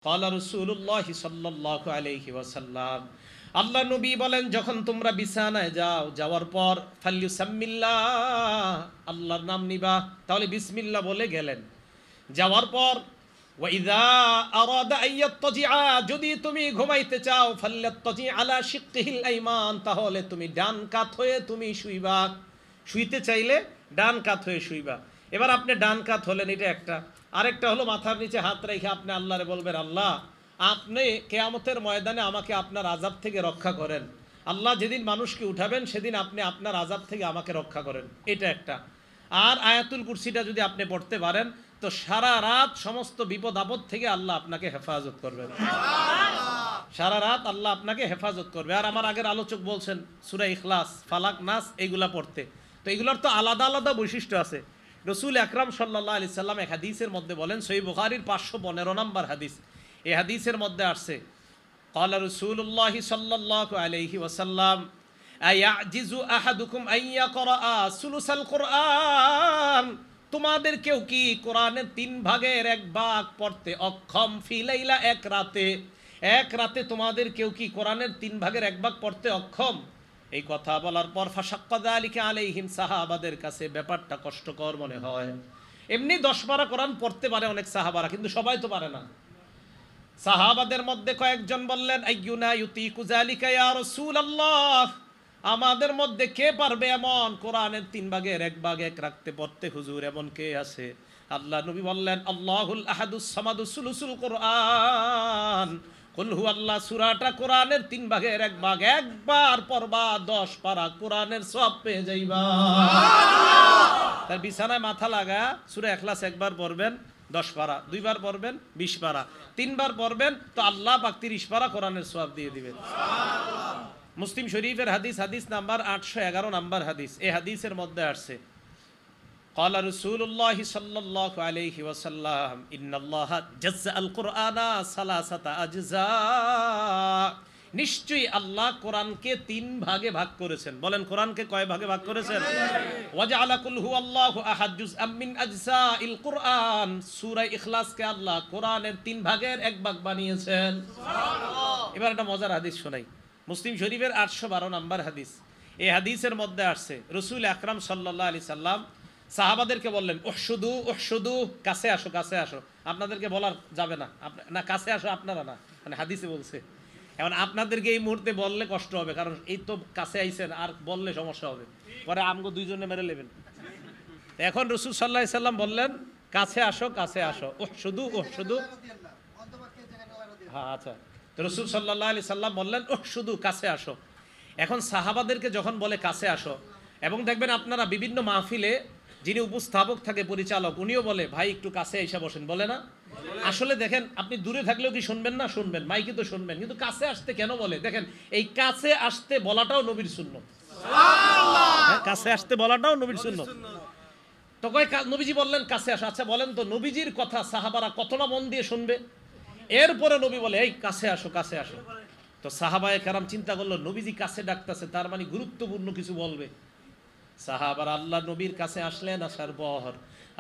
ক্বালা রাসূলুল্লাহি সাল্লাল্লাহু আলাইহি ওয়াসাল্লাম, আল্লাহ নবী বলেন, যখন তোমরা বিছানায় যাও, যাওয়ার পর ফাল্যুসাম্মিল্লাহ, আল্লাহর নাম নিবা। তাহলে বিসমিল্লাহ বলে গেলেন। যাওয়ার পর ওয়াইযা আরাদা আইয়াত্তাজিআ, যদি তুমি ঘুমাইতে চাও, ফাল্যাত্তাজি আলা শিক্কিহিল আইমান, তাহলে তুমি ডান কাত হয়ে তুমি শুইবা। শুইতে চাইলে ডান কাত হয়ে শুইবা। এবার আপনি ডান কাত হলেন, এটা একটা। আরেকটা হলো মাথার নিচে হাত রেখে আপনি আল্লাহরে বলবেন, আল্লাহ আপনি কিয়ামতের ময়দানে আমাকে আপনার আযাব থেকে রক্ষা করেন। আল্লাহ যেদিন মানুষকে উঠাবেন সেদিন আপনি আপনার আযাব থেকে আমাকে রক্ষা করেন, এটা একটা। আর আয়াতুল কুরসিটা যদি আপনি পড়তে পারেন তো সারা রাত সমস্ত বিপদ আপদ থেকে আল্লাহ আপনাকে হেফাজত করবেন। সারা রাত আল্লাহ আপনাকে হেফাজত করবে। আর আমার আগের আলোচক বলছেন সূরা ইখলাস, ফালাক, নাস এইগুলা পড়তে। তো এগুলোর তো আলাদা আলাদা বৈশিষ্ট্য আছে। রসুল আকরাম সাল্লাল্লাহু আলাইহি সাল্লাম এক হাদিসের মধ্যে বলেন, সহিহ বুখারীর 515 নম্বর হাদিস, এই হাদিসের মধ্যে আসছে, ক্বালা রাসূলুল্লাহি সাল্লাল্লাহু আলাইহি ওয়াসাল্লাম, আয়াজিজু আহাদুকুম আইয়াকরা সুলুসাল কুরআন, তোমাদের কেউ কি কোরআনের 3 ভাগের 1 ভাগ পড়তে অক্ষম? ফি লাইলা, এক রাতে। এক রাতে তোমাদের কেউ কি কোরআনের 3 ভাগের 1 ভাগ পড়তে অক্ষম? এই কথা বলার পর ফাশাক্কা যালিকা আলাইহিম, সাহাবাদের কাছে ব্যাপারটা কষ্টকর মনে হয়। এমনি 10 পারা কোরআন পড়তে পারে অনেক সাহাবারা, কিন্তু সবাই তো পারে না। সাহাবাদের মধ্যে কয়েকজন বললেন, আইয়ুনা ইউতিকু যালিকা ইয়া রাসূলুল্লাহ, আমাদের মধ্যে কে পারবে এমন কোরআনের 3 ভাগের 1 ভাগ এক রাখতে পড়তে হুজুর, এমন কে আছে? আল্লাহ নবী বললেন, আল্লাহুল আহাদুস সামাদুস সুলুসুল কোরআন, কুল হুয়াল্লাহ সূরাটা কোরআনের 3 ভাগের 1 ভাগ, একবার পড়বা 10 পারা কোরআনের সওয়াব পেয়ে যাইবা। তার বিছানায় মাথা লাগা সূরা ইখলাস একবার পড়বেন 10 পারা, 2 বার পড়বেন 20 পারা, 3 বার পড়বেন তো আল্লাহ পাক 30 পারা কোরআনের সওয়াব দিয়ে দিবেন। মুসলিম শরীফের হাদিস, হাদিস নাম্বার 811 নাম্বার হাদিস। এই হাদিসের মধ্যে আসছে, ক্বালা রাসূলুল্লাহি সাল্লাল্লাহু আলাইহি ওয়াসাল্লাম, ইন্নাল্লাহা জাজ্জাআল কুরআনা সালাসাতা আজজা, নিশ্চয়ই আল্লাহ কোরআনকে 3 ভাগে ভাগ করেছেন। বলেন কোরআনকে কয় ভাগে ভাগ করেছেন? ওয়াজআলা কুল হুয়াল্লাহু আহাদ জুজআম মিন আজসাইল কুরআন, সূরা ইখলাসকে আল্লাহ কোরআনের 3 ভাগের 1 ভাগ বানিয়েছেন। সুবহানাল্লাহ। এবার একটা মজার হাদিস শোনাই, মুসলিম শরীফের 812 নাম্বার হাদিস। এই হাদিসের মধ্যে আসছে, রাসূল আকরাম সাল্লাল্লাহু আলাইহি সাল্লাম সাহাবাদেরকে বললেন, উহশুদু উহশুদু, কাছে আসো কাছে আসো। আপনাদেরকে বলার যাবে না, না কাছে আসো আপনারা না, মানে হাদিসে বলছে। এখন আপনাদেরকে এই মুহূর্তে বললে কষ্ট হবে, কারণ এই তো কাছে আইছেন, আর বললে সমস্যা হবে, পরে আমগো দুইজনে মেরে নেবেন। এখন রাসূল সাল্লাল্লাহু আলাইহি সাল্লাম বললেন, কাছে আসো কাছে আসো, উহশুদু উহশুদু। হ্যাঁ আচ্ছা, তো রাসূল সাল্লাল্লাহু আলাইহি সাল্লাম বললেন, উহশুদু, কাছে আসো। এখন সাহাবাদেরকে যখন বলে কাছে আসো, এবং দেখবেন আপনারা বিভিন্ন মাহফিলে যিনি উপস্থাপক থাকে, পরিচালক, উনিও বলে ভাই একটু কাছে এসে বসেন, বলে না? আসলে দেখেন আপনি দূরে থাকলেও কি শুনবেন না? শুনবেন, মাইকে তো শুনবেন, কিন্তু কাছে আসতে কেন বলে? দেখেন এই কাছে আসতে বলাটাও নবীর সুন্নাত। সুবহানাল্লাহ, কাছে আসতে বলাটাও নবীর সুন্নাত। তো কয় নবীজি বললেন কাছে আসো। আচ্ছা বলেন তো, নবীজির কথা সাহাবারা কতটা মন দিয়ে শুনবে? এরপরে নবী বলে এই কাছে আসো কাছে আসো। তো সাহাবায়ে কেরাম চিন্তা করলো, নবীজি কাছে ডাকতেছে, তার মানে গুরুত্বপূর্ণ কিছু বলবে। সাহাবারা আল্লাহ নবীর কাছে আসলেন, আসার পর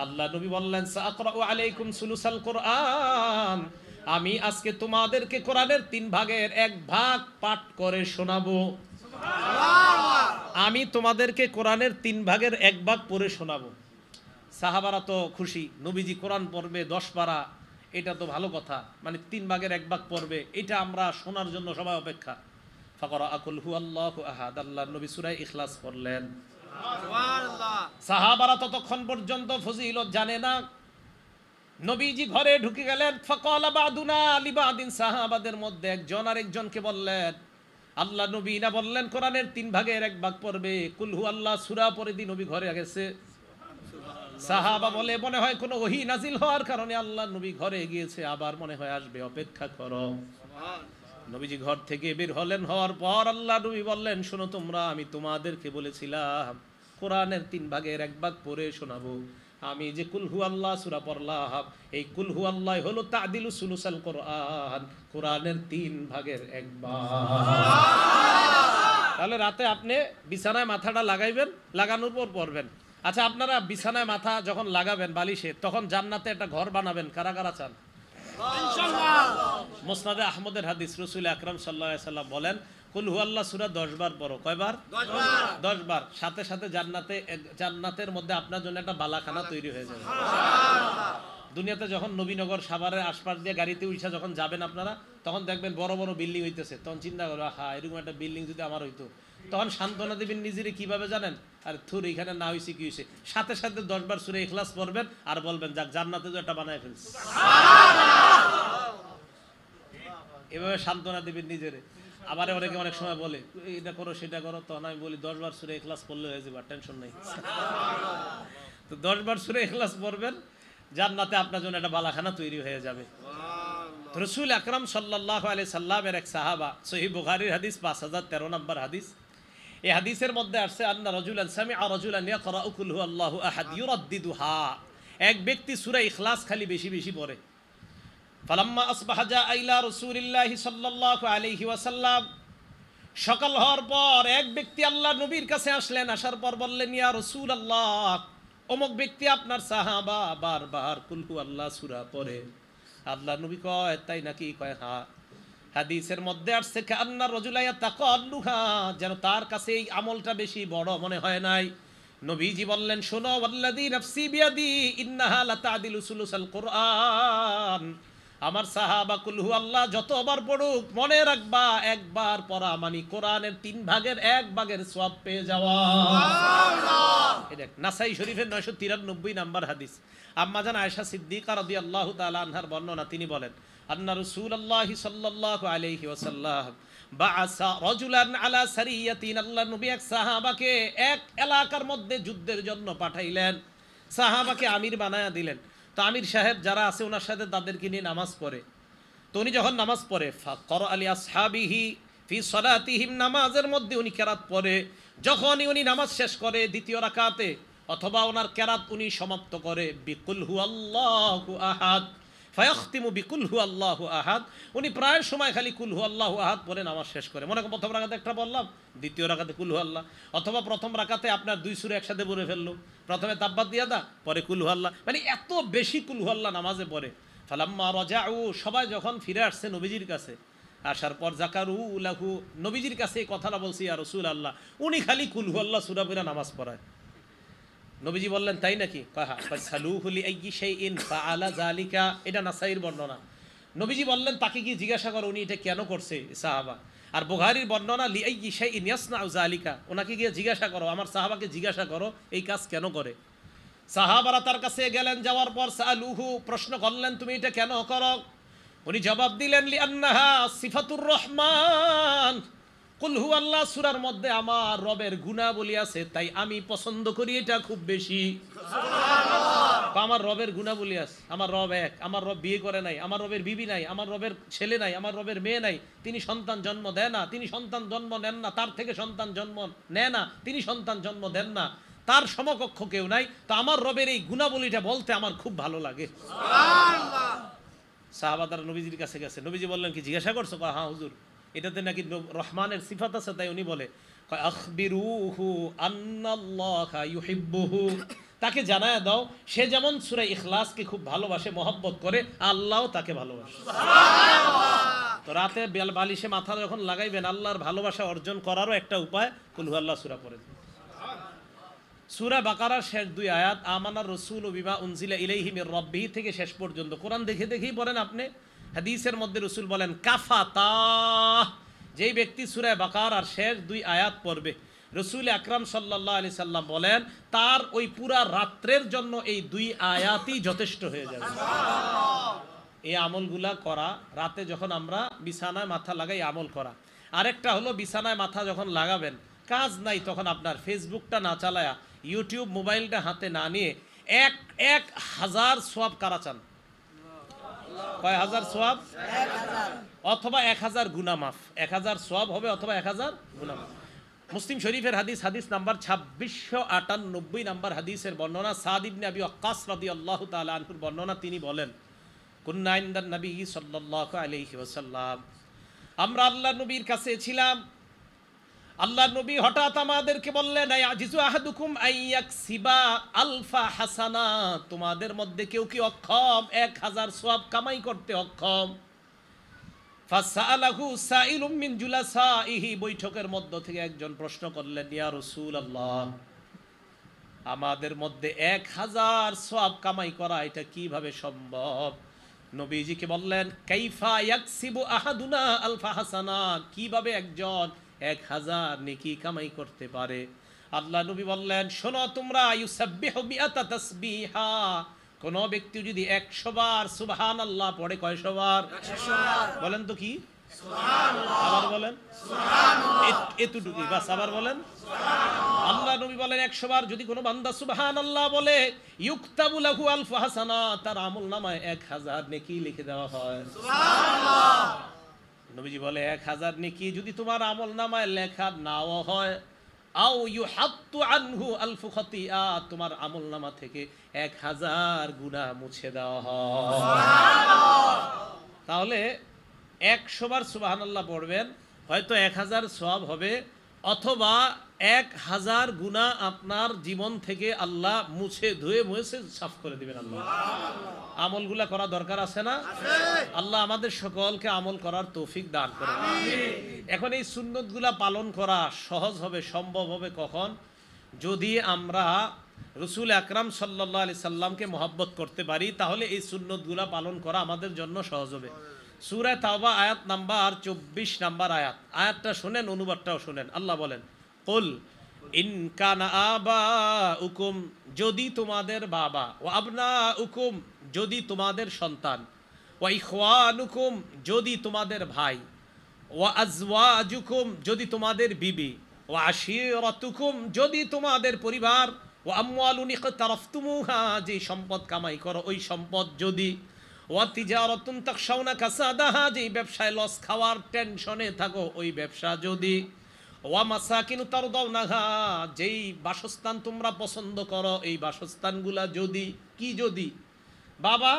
আল্লাহ নবী বললেন, সাআকরাউ আলাইকুম সুলুসাল কুরআন, আমি আজকে তোমাদেরকে কোরআনের 3 ভাগের 1 ভাগ পাঠ করে শোনাবো। সুবহানাল্লাহ, আমি তোমাদেরকে কোরআনের 3 ভাগের 1 ভাগ পড়ে শোনাবো। সাহাবারা তো খুশি, নবীজি কোরআন পড়বে 10 পারা, এটা তো ভালো কথা, মানে 3 ভাগের 1 ভাগ পড়বে, এটা আমরা শোনার জন্য সবাই অপেক্ষা। ফাকরা কুল হুয়াল্লাহু আহাদ, আল্লাহ নবী সূরা ইখলাস পড়লেন। সুবহানাল্লাহ। সাহাবারা ততক্ষণ পর্যন্ত ফজিলত জানে না। নবীজি ঘরে ঢুকে গেলেন। ফাকালা বাদুনা লিবাদিন, সাহাবাদের মধ্যে একজন আরেকজনকে বললেন, আল্লাহ নবী না বললেন কোরআনের 3 ভাগের 1 ভাগ পড়বে, কুল হুয়াল্লাহ সূরা পড়ে দি নবী ঘরে গেছে। সাহাবা বলে, মনে হয় কোনো ওহী নাজিল হওয়ার কারণে আল্লাহ নবী ঘরে গিয়েছে, আবার মনে হয় আসবে, অপেক্ষা করো। নবীজি ঘর থেকে বের হলেন, হওয়ার পর আল্লাহ নবী বললেন, শোনো তোমরা, আমি তোমাদেরকে বলেছিলাম কোরআনের 3 ভাগের 1 ভাগ পড়ে শোনাবো। আমি যে কুল হুয়াল্লাহ সূরা পড়লাম, এই কুল হুয়াল্লাহ হলো তাদিলু সুলুসাল কোরআন, কোরআনের 3 ভাগের 1 ভাগ। তাহলে রাতে আপনি বিছানায় মাথাটা লাগাইবেন, লাগানোর পর পড়বেন। আচ্ছা আপনারা বিছানায় মাথা যখন লাগাবেন বালিশে, তখন জান্নাতে একটা ঘর বানাবেন, কারা কারা চান? ইনশাআল্লাহ। মুসনাদে আহমদের হাদিস, রাসূল আকরাম সাল্লাল্লাহু আলাইহি সাল্লাম বলেন কুল হুয়াল্লাহ সূরা 10 বার পড়ো। কয়বার? 10 বার। সাথে সাথে জান্নাতের মধ্যে আপনার জন্য একটা বালাখানা তৈরি হয়ে যাবে। দুনিয়াতে যখন নবীনগর সাভারের আশপাশ দিয়ে গাড়িতে উঠা যখন যাবেন আপনারা, তখন দেখবেন বড় বড় বিল্ডিং হইতেছে, তখন চিন্তা করো হা এরকম একটা বিল্ডিং যদি আমার হইতো, তখন সান্ত্বনা দিবেন নিজেরে কিভাবে জানেন? আর থুর এখানে না হয়েছে কি হয়েছে, সাথে সাথে 10 বার সূরা ইখলাস পড়বেন আর বলবেন যাক জান্নাতে তো একটা বানায় ফেলছে। এভাবে সান্ত্বনা দিবেন নিজেরে। আবার অনেকে অনেক সময় বলে এটা করো সেটা করো, তখন আমি বলি 10 বার সূরা ইখলাস পড়লে হয়ে যাবে, টেনশন নাই। তো 10 বার সূরা ইখলাস পড়বেন, জান্নাতে আপনার জন্য একটা বালাখানা তৈরি হয়ে যাবে। রাসূল আকরাম সাল্লাল্লাহু আলাইহি সাল্লামের এক সাহাবা, সহিহ বুখারীর হাদিস 5013 নম্বর হাদিস, এই হাদিসের মধ্যে আসছে আন্না রাজুলান সামিআ রাজুলান ইয়াকরাউ কুল হুয়াল্লাহু আহাদ ইউরাদ্দিদুহা, এক ব্যক্তি সূরা ইখলাস খালি বেশি বেশি পড়ে। ফালাম্মা আসবাহা জাআ ইলা রাসূলিল্লাহি সাল্লাল্লাহু আলাইহি ওয়াসাল্লাম, সকাল হওয়ার পর এক ব্যক্তি আল্লাহর নবীর কাছে আসলেন, আসার পর বললেন ইয়া রাসূলুল্লাহ, অমুক ব্যক্তি আপনার সাহাবা বারবার কুল হুয়াল্লাহ সূরা পড়ে। আল্লাহর নবী কয় তাই নাকি? কয় হ্যাঁ। হাদিসের মধ্যে আসছে কান্নার রাজুলা ইয়াতাকাল্লুহা, যেন তার কাছে এই আমলটা বেশি বড় মনে হয় নাই। নবীজি বললেন শোনো, ওয়াল্লাযী নাফসি বিয়াদি ইন্নাহা লাতাদিলু সুলুসাল কুরআন, আমার সাহাবা কুল হুয়াল্লাহ যতবার পড়ুক মনে রাখবা একবার পড়া মানে কোরআনের 3 ভাগের 1 ভাগের সওয়াব পেয়ে যাওয়া। সুবহানাল্লাহ। এটা নাসাই শরীফের 993 নাম্বার হাদিস। আম্মা জান আয়েশা সিদ্দিকা রাদিয়াল্লাহু তাআলা আনহার বর্ণনা, তিনি বলেন আন্না রাসূলুল্লাহি সাল্লাল্লাহু আলাইহি ওয়াসাল্লাম বাআসা রাজুলান আলা সারিয়াতিন, আল্লাহর নবী এক সাহাবাকে এক এলাকার মধ্যে যুদ্ধের জন্য পাঠাইলেন, সাহাবাকে আমির বানায়া দিলেন। তো আমির সাহেব যারা আছে ওনার সাথে তাদেরকে নিয়ে নামাজ পড়ে। তো উনি যখন নামাজ পড়ে ফাকরা আলি আসহাবিহি ফি সালাতিহিম, নামাজের মধ্যে উনি কেরাত পড়ে। যখনই উনি নামাজ শেষ করে দ্বিতীয় রাকাতে অথবা ওনার কেরাত উনি সমাপ্ত করে বিকুল হুয়াল্লাহু আহাদ, ফায়াখতিমু বিকুল হুয়াল্লাহু আহাদ, উনি প্রায় সময় খালি কুল হুয়াল্লাহু আহাদ পড়ে নামাজ শেষ করে। মনে করেন প্রথম রাকাতে একটা বললাম, দ্বিতীয় রাকাতে কুল হুয়াল্লাহ, অথবা প্রথম রাকাতে আপনার 2 সূরা একসাথে পড়ে ফেললো, প্রথমে তাব্বাত ইয়াদা পরে কুল হুয়াল্লাহ, মানে এত বেশি কুল হুয়াল্লাহ নামাজে পড়ে। ফালাম্মা রাজাউ, সবাই যখন ফিরে আসছে নবীজির কাছে, আসার পর জাকারু লাহু, নবীজির কাছে এই কথাটা বলছি ইয়া রাসূলুল্লাহ, উনি খালি কুল হুয়াল্লাহ সূরা পড়ে নামাজ পড়ায়। নবীজি বললেন তাই নাকি? ফাসালুহু লিআইয়ি শাইইন ফাআলা যালিকা, এটা নাসাইর বর্ণনা। নবীজি বললেন তাকে কি জিজ্ঞাসা করো উনি এটা কেন করছে সাহাবা। আর বুখারীর বর্ণনা লিআইয়ি শাইইন ইয়াসনাউ যালিকা, ওনাকে গিয়ে জিজ্ঞাসা করো, আমার সাহাবাকে জিজ্ঞাসা করো এই কাজ কেন করে। সাহাবারা তার কাছে গেলেন, যাওয়ার পর সালুহু, প্রশ্ন করলেন তুমি এটা কেন করো। উনি জবাব দিলেন লিআন্নাহা সিফাতুর রহমান, কুল হুয়াল্লাহ সূরার মধ্যে আমার রবের গুণাবলী আছে, তাই আমি পছন্দ করি এটা খুব বেশি। সুবহানাল্লাহ। আমার রবের গুণাবলী আছে, আমার রব এক, আমার রব বিয়ে করে নাই, আমার রবের বিবি নাই, আমার রবের ছেলে নাই, আমার রবের মেয়ে নাই, তিনি সন্তান জন্ম দেন না, তিনি সন্তান জন্ম নেন না, তার থেকে সন্তান জন্ম নেয় না, তিনি সন্তান জন্ম দেন না, তার সমকক্ষ কেউ নাই। তো আমার রবের এই গুণাবলীটা বলতে আমার খুব ভালো লাগে। সুবহানাল্লাহ। সাহাবারা নবীজির কাছে গেছে, নবীজি বললেন কি জিজ্ঞাসা করছো? হ্যাঁ হুজুর, এটাতে নাকি রহমানের সিফাত আছে, তাই উনি বলে আখবিরুহু আন্নাল্লাহা ইউহিব্বুহু, তাকে জানায়া দাও সে যেমন সূরা ইখলাসকে খুব ভালোবাসে মহব্বত করে, আল্লাহও তাকে ভালোবাসে। সুবহানাল্লাহ। তো রাতে বালিশে মাথা যখন লাগাইবেন আল্লাহর ভালোবাসা অর্জন করারও একটা উপায় কুল হুয়াল্লাহ সূরা পড়ে। সূরা বাকারার শেষ 2 আয়াত আমানার রাসূলু বিমা উনজিলা ইলাইহি মির রাব্বিহি থেকে শেষ পর্যন্ত কোরআন দেখে দেখেই পড়েন আপনি। হাদিসের মধ্যে রাসূল বলেন কাফাতা, যেই ব্যক্তি সূরা বাকারার শেষ 2 আয়াত পড়বে, রাসূল আকরাম সাল্লাল্লাহু আলাইহি সাল্লাম বলেন তার ওই পুরা রাত্রের জন্য এই 2 আয়াতই যথেষ্ট হয়ে যাবে। এই আমলগুলা করা, রাতে যখন আমরা বিছানায় মাথা লাগাই আমল করা। আরেকটা হলো বিছানায় মাথা যখন লাগাবেন, কাজ নাই তখন আপনার ফেসবুকটা না চালায়া, ইউটিউব মোবাইলটা হাতে না নিয়ে 1000 সওয়াব কারা চান? কয় হাজার সওয়াব? 1000, অথবা 1000 গুনাহ মাফ। 1000 সওয়াব হবে অথবা 1000 গুনাহ মাফ। মুসলিম শরীফের হাদিস, হাদিস নাম্বার 2698 নাম্বার হাদিসের বর্ণনা, সাদ ইবনে আবি ওয়াক্কাস রাদিয়াল্লাহু তাআলা আনহুর বর্ণনা, তিনি বলেন কুন্না ইনদান নবী সাল্লাল্লাহু আলাইহি ওয়াসাল্লাম, আমরা আল্লাহর নবীর কাছে ছিলাম। আল্লাহর নবী হঠাৎ আমাদেরকে বললেন আয়াজিজু আহাদুকুম আইয়াকসিবা আলফা হাসানা, তোমাদের মধ্যে কেউ কি অক্ষম 1000 সওয়াব কামাই করতে অক্ষম? ফাসালাহু সাইলুম মিন জুলাসাইহি, বৈঠকের মধ্য থেকে একজন প্রশ্ন করলেন, ইয়া রাসূলুল্লাহ, আমাদের মধ্যে 1000 সওয়াব কামাই করা এটা কিভাবে সম্ভব? নবীজিকে বললেন, কাইফা ইয়াকসিবু আহাদুনা আলফা হাসানা, কিভাবে একজন 1000 নেকি কামাই করতে পারে? আল্লাহ নবী বললেন, শোনো তোমরা, ইউসাব্বিহু মিআতা তাসবিহা, কোন ব্যক্তি যদি 100 বার সুবহানাল্লাহ পড়ে, কয়শো বার? 100 বার। বলেন তো কি? সুবহানাল্লাহ। আবার বলেন সুবহানাল্লাহ। এতটুকুই বাস, আবার বলেন সুবহানাল্লাহ। আল্লাহ নবী বলেন 100 বার যদি কোনো বান্দা সুবহানাল্লাহ বলে, ইউকতাবু লাহু আলফু হাসানা, তার আমলনামায় 1000 নেকি লিখে দেওয়া হয়। সুবহানাল্লাহ। নবীজি বলে 1000 নেকি যদি তোমার আমলনামায় লেখা নাও হয়, আও ইউহাত্তু আনহু আলফু খাতিয়া, তোমার আমলনামা থেকে 1000 গুনাহ মুছে দেওয়া হয়। সুবহানাল্লাহ। তাহলে 100 বার সুবহানাল্লাহ পড়বেন, হয়তো 1000 সওয়াব হবে, অথবা 1000 গুনাহ আপনার জীবন থেকে আল্লাহ মুছে ধুয়ে মুছে সাফ করে দিবেন। আল্লাহ আমলগুলা করা দরকার আছে না? আল্লাহ আমাদের সকলকে আমল করার তৌফিক দান করেন। এখন এই সুন্নতগুলা পালন করা সহজ হবে, সম্ভব হবে কখন? যদি আমরা রসুল আকরাম সাল্লাল্লাহু আলাইহি সাল্লামকে মহব্বত করতে পারি, তাহলে এই সুন্নতগুলা পালন করা আমাদের জন্য সহজ হবে। সূরা তাওবা আয়াত নাম্বার 24 নাম্বার আয়াতটা শুনেন, অনুবাদটাও শুনেন। আল্লাহ বলেন, কুল ইন কানা আবাউকুম, যদি তোমাদের বাবা, ওয়া আবনাউকুম, যদি তোমাদের সন্তান, ওয়া ইখওয়ানুকুম, যদি তোমাদের ভাই, ওয়া আজওয়াজুকুম, যদি তোমাদের বিবি, ওয়া আশিরাতুকুম, যদি তোমাদের পরিবার, ওয়া আমওয়ালুন ইকতারাফতুমুহা, যে সম্পদ কামাই করো ওই সম্পদ যদি, ওয়া তিজারাতুন তাখশাউনা কাসাদাহা, যে ব্যবসায় লস খাওয়ার টেনশনে থাকো ওই ব্যবসা যদি, ওয়া মাসাকিনু তারদাউনাহা, যেই বাসস্থান তোমরা পছন্দ করো এই বাসস্থানগুলা যদি, কি যদি? বাবা,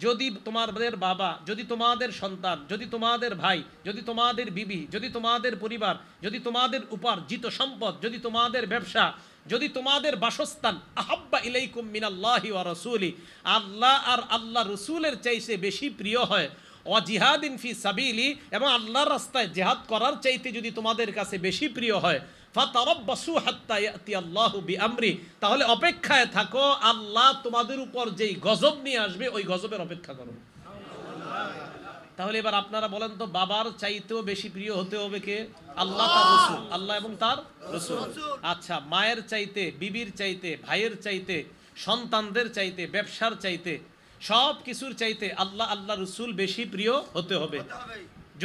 যদি তোমাদের বাবা, যদি তোমাদের সন্তান, যদি তোমাদের ভাই, যদি তোমাদের বিবি, যদি তোমাদের পরিবার, যদি তোমাদের উপার্জিত সম্পদ, যদি তোমাদের ব্যবসা, যদি তোমাদের বাসস্থান, আহাব্বা ইলাইকুম মিনাল্লাহি ওয়া রাসূলি, আল্লাহ আর আল্লাহ রাসূলের চাইতে বেশি প্রিয় হয়, ওয়া জিহাদিন ফি সাবিলি, এবং আল্লাহর রাস্তায় জিহাদ করার চাইতে যদি তোমাদের কাছে বেশি প্রিয় হয়, ফাতারাব্বাসু হাত্তা ইয়াতিয়াল্লাহু বিআমরি, তাহলে অপেক্ষায় থাকো, আল্লাহ তোমাদের উপর যেই গজব নিয়ে আসবে ওই গজবের অপেক্ষা করো। তাহলে এবার আপনারা বলেন তো, বাবার চাইতেও বেশি প্রিয় হতে হবে কে? আল্লাহ তার রাসূল, আল্লাহ এবং তার রাসূল। আচ্ছা, মায়ের চাইতে, বিবির চাইতে, ভাইয়ের চাইতে, সন্তানদের চাইতে, ব্যবসার চাইতে, সব কিছুর চাইতে আল্লাহ আল্লাহ রাসূল বেশি প্রিয় হতে হবে।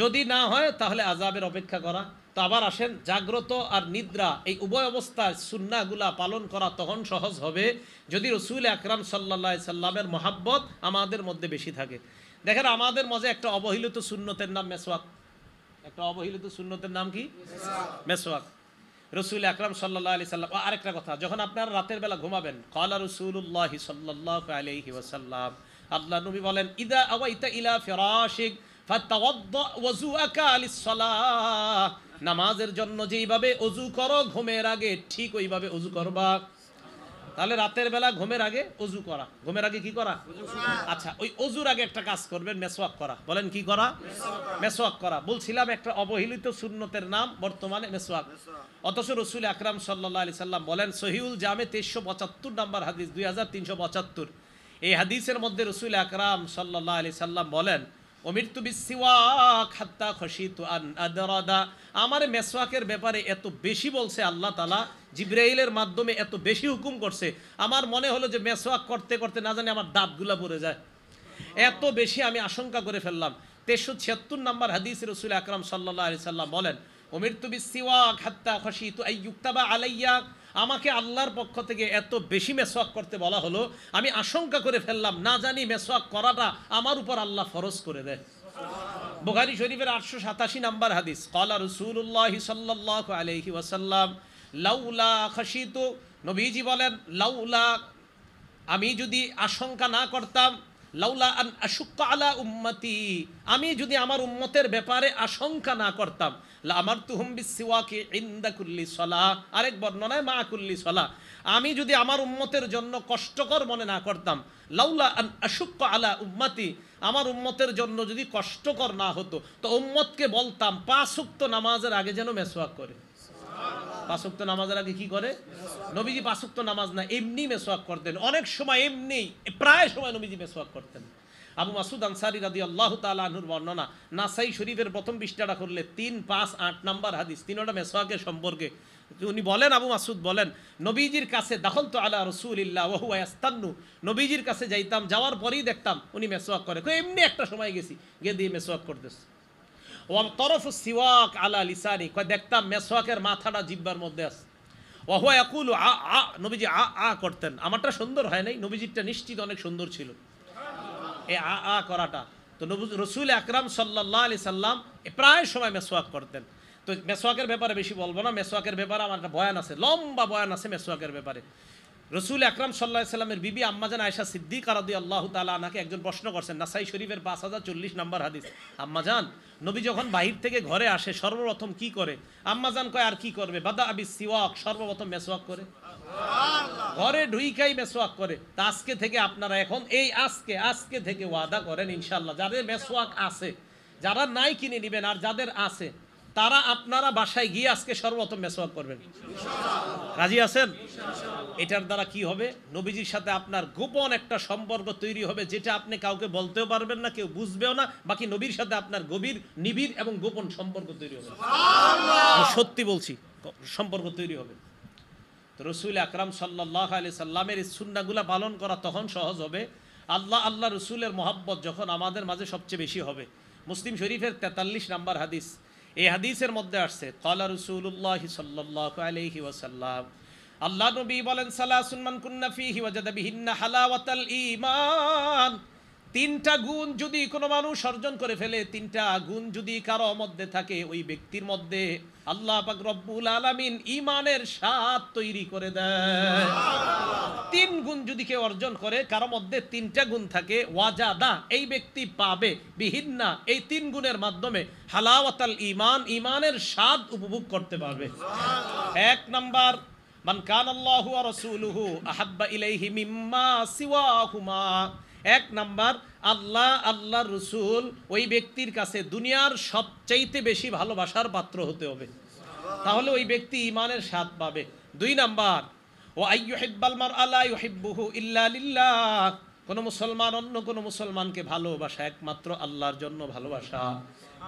যদি না হয় তাহলে আযাবের অপেক্ষা করা। তো আবার আসেন, জাগ্রত আর নিদ্রা এই উভয় অবস্থায় সুন্নাহগুলা পালন করা তখন সহজ হবে যদি রাসূল আকরাম সাল্লাল্লাহু আলাইহি সাল্লামের মহব্বত আমাদের মধ্যে বেশি থাকে। দেখেন, আমাদের মাঝে একটা অবহেলিত সুন্নতের নাম মেসওয়াক। একটা অবহেলিত সুন্নতের নাম কি? মেসওয়াক। রাসূল আকরাম সাল্লাল্লাহু আলাইহি সাল্লাম, আরেকটা কথা, যখন আপনারা রাতের বেলা ঘুমাবেন, ক্বালা রাসূলুল্লাহ সাল্লাল্লাহু আলাইহি ওয়াসাল্লাম, আল্লাহ নবী বলেন, ইদা আওয়াইতা ইলা ফিরাশিক ফাতাওয়াদ্দা ওযুআকা লিস-সালাহ, নামাজের জন্য যেইভাবে ওযু করো ঘুমের আগে ঠিক ওইভাবে ওযু করবা। তাহলে রাতের বেলা ঘুমের আগে ওযু করা, ঘুমের আগে কি করা? আচ্ছা, ওই ওযুর আগে একটা কাজ করবেন, মেসওয়াক করা। বলেন কি করা? মেসওয়াক করা। বলছিলাম একটা অবহেলিত সুন্নতের নাম বর্তমানে মেসওয়াক। অথচ রাসূল আকরাম সাল্লাল্লাহু আলাইহি সাল্লাম বলেন, সহিহুল জামে 2375 নম্বর হাদিস, 2375, এই হাদিসের মধ্যে রাসূল আকরাম সাল্লাল্লাহু আলাইহি সাল্লাম বলেন, উমিরতু বিসসিওয়াক হাত্তা খাশিতু আন আদরাদা, আমার মেসওয়াকের ব্যাপারে এত বেশি বলছে আল্লাহ তাআলা, জিবরাইলের মাধ্যমে এত বেশি হুকুম করছে, আমার মনে হলো যে মেসওয়াক করতে করতে না জানি আমার দাঁতগুলা পড়ে যায়, এত বেশি আমি আশঙ্কা করে ফেললাম। 376 নম্বর হাদিস, রাসূল আকরাম সাল্লাল্লাহু আলাইহি সাল্লাম বলেন, উমিরতু বিসসিওয়াক হাত্তা খাশিতু আইয়ুক্তাবা আলাইয়া, আমাকে আল্লাহর পক্ষ থেকে এত বেশি মেসওয়াক করতে বলা হলো, আমি আশঙ্কা করে ফেললাম না জানি মেসওয়াক করাটা আমার উপর আল্লাহ ফরজ করে দেয়। বুখারী শরীফের 887 নম্বর হাদিস, ক্বালা রাসূলুল্লাহ সাল্লাল্লাহু আলাইহি ওয়াসাল্লাম লাউলা খাশিতু, নবীজি বলেন, লাউলা, আমি যদি আশঙ্কা না করতাম, লাউলা আন আশুক্কা আলা উম্মতি, আমি যদি আমার উম্মতের ব্যাপারে আশঙ্কা না করতাম, লা আমারতুহুম বিসসিওয়াকি ইনদা কুল্লি সালাহ, আরেক বর্ণনায় মা কুল্লি সালাহ, আমি যদি আমার উম্মতের জন্য কষ্টকর মনে না করতাম, লাউলা আন আশুক্কা আলা উম্মতি, আমার উম্মতের জন্য যদি কষ্টকর না হতো তো উম্মতকে বলতাম 5 ওয়াক্ত নামাজের আগে যেন মেসওয়াক করে। 5 ওয়াক্ত নামাজের আগে কি করে? নবীজি 5 ওয়াক্ত নামাজ না এমনি মেসওয়াক করতেন, অনেক সময় এমনি, প্রায় সময় নবীজি মেসওয়াক করতেন। আবু মাসুদ আনসারী রাদিয়াল্লাহু তাআলা আনহুর বর্ণনা, নাসাই শরীফের প্রথম পৃষ্ঠাটা করলে 3, 5, 8 নাম্বার হাদিস, তিনটা মেসওয়াকের সম্পর্কে উনি বলেন, আবু মাসুদ বলেন, নবীজির কাছে দাখলতু আলা রাসূলিল্লাহ ওয়া হুয়া ইয়াস্তান্নু, নবীজির কাছে যাইতাম, যাওয়ার পরেই দেখতাম উনি মেসওয়াক করে। এমনি একটা সময় গেছি, গিয়ে দিয়ে মেসওয়াক করতেছে। ওয়া তরফু সিওয়াক আলা লিসানি, দেখতাম মেসওয়াকের মাথাটা জিহ্বার মধ্যে আছে। ওয়া হুয়া ইয়াকুলু আ আ, নবীজি আ আ করতেন। আমারটা সুন্দর হয় নাই, নবীজিরটা নিশ্চিত অনেক সুন্দর ছিল এই আ আ করাটা। তো রসুল আকরাম সাল্লাল্লাহু আলাইহি সাল্লাম প্রায় সময় মেসওয়াক করতেন। তো মেসওয়াকের ব্যাপারে বেশি বলবো না, মেসওয়াকের ব্যাপারে আমার একটা বয়ান আছে, লম্বা বয়ান আছে মেসওয়াকের ব্যাপারে। রসুল আকরাম সাল্লাল্লাহু আলাইহি সাল্লামের বিবি আম্মাজান আয়েশা সিদ্দিকা রাদিয়াল্লাহু তাআলা আনহাকে একজন প্রশ্ন করছেন, নাসাই শরীফের 5040 নম্বর হাদিস। আম্মাজান, নবী যখন বাহির থেকে ঘরে আসে সর্বপ্রথম কি করে? আম্মাজান কয়, আর কি করবে? বাদা আবি সিওয়াক, সর্বপ্রথম মেসওয়াক করে, ঘরে ঢুইকাই মেসওয়াক করে। তা আজকে থেকে আপনারা এখন এই আজকে থেকে ওয়াদা করেন ইনশাআল্লাহ, যাদের মেসওয়াক আছে, যারা নাই কিনে নেবেন, আর যাদের আছে তারা আপনারা বাসায় গিয়ে আজকে সর্বপ্রথম মেসওয়াক করবেন। রাজি আছেন? এটার দ্বারা কি হবে? নবীজির সাথে আপনার গোপন একটা সম্পর্ক তৈরি হবে, যেটা আপনি কাউকে বলতেও পারবেন না, কেউ বুঝবেও না। বাকি নবীর সাথে আপনার গভীর, নিবিড় এবং গোপন সম্পর্ক তৈরি হবে। সত্যি বলছি, সম্পর্ক তৈরি হবে। তো রসুল আকরাম সাল্লাল্লাহু আলাইহি সাল্লামের এই সুন্নাহগুলো পালন করা তখন সহজ হবে আল্লাহ রসুলের মহব্বত যখন আমাদের মাঝে সবচেয়ে বেশি হবে। মুসলিম শরীফের 43 নম্বর হাদিস, এই হাদিসের মধ্যে আসছে, ক্বালা রাসূলুল্লাহ সাল্লাল্লাহু আলাইহি ওয়াসাল্লাম, আল্লাহ নবী বলেন, সালাসুন মান কুন্না ফীহি ওয়াজাদা বিহিন্না হালাওয়াতাল ঈমান, 3টা গুণ যদি কোনো মানুষ অর্জন করে ফেলে, 3টা গুণ যদি কারো মধ্যে থাকে, ওই ব্যক্তির মধ্যে আল্লাহ পাক রব্বুল আলামিন ঈমানের স্বাদ তৈরি করে দেয়। 3 গুণ যদি কেউ অর্জন করে, কারো মধ্যে 3টা গুণ থাকে, ওয়াজাদা, এই ব্যক্তি পাবে, বিহিন্না, এই 3 গুণের মাধ্যমে হালাওয়াতাল ঈমান, ঈমানের স্বাদ উপভোগ করতে পারবে। 1 নাম্বার, মান কানাল্লাহু ওয়া রাসূলুহু আহাব্বা ইলাইহি মিম্মা সিওয়াহুমা, 1 নাম্বার, আল্লাহর রসুল ওই ব্যক্তির কাছে দুনিয়ার সবচাইতে বেশি ভালোবাসার পাত্র হতে হবে, তাহলে ওই ব্যক্তি ঈমানের স্বাদ পাবে। 2 নাম্বার, ওয়া আইয়ুহিব্বাল মারআ লা ইউহিব্বুহু ইল্লা লিল্লাহ, কোন মুসলমান অন্য কোন মুসলমানকে ভালোবাসা একমাত্র আল্লাহর জন্য ভালোবাসা।